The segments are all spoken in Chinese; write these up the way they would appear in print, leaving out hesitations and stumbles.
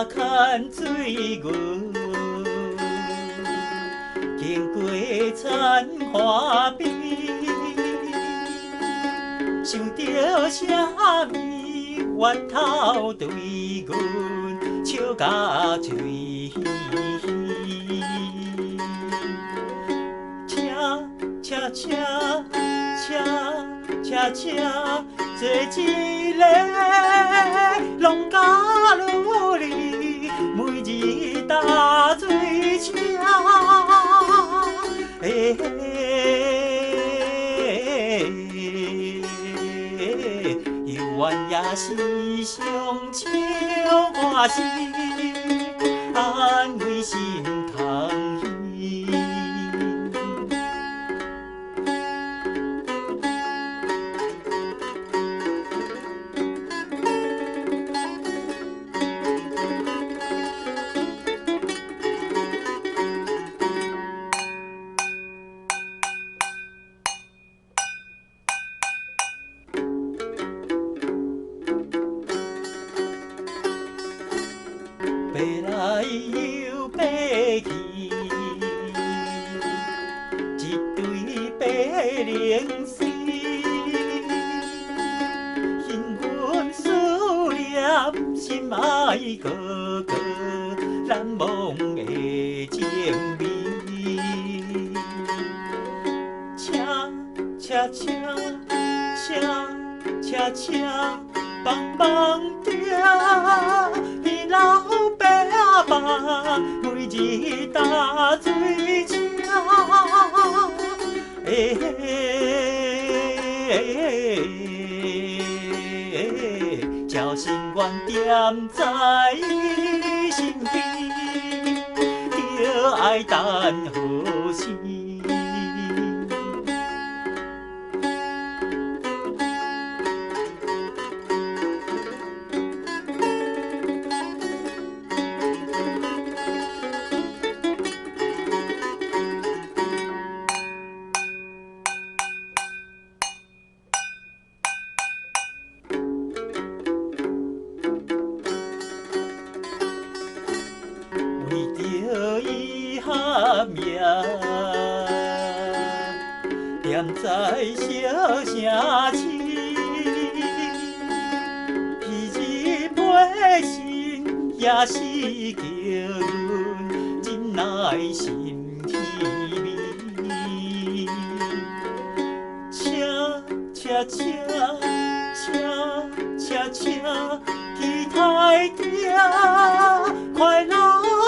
沙牵水云，经过残花边，想到啥物源头对阮笑甲嘴耳。车，坐一个拢甲努力，每日打水车。有缘也是上笑欢喜，安慰心空虚。飞来又飞去，一对白灵丝，幸运思念心爱哥哥，难忘的情味。车，棒棒跳，你老爸爸每日打水车。朝心愿踮在伊身边，就爱等好时。为着伊下命，踮在小城市，彼日陪心也是叫阮忍耐心甜蜜。车，期待着快乐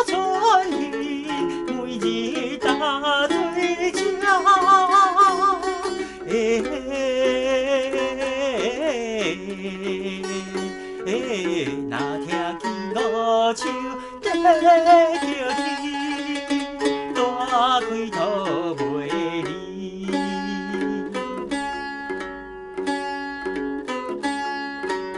春雨，每日打水车。若听见五树在叫天。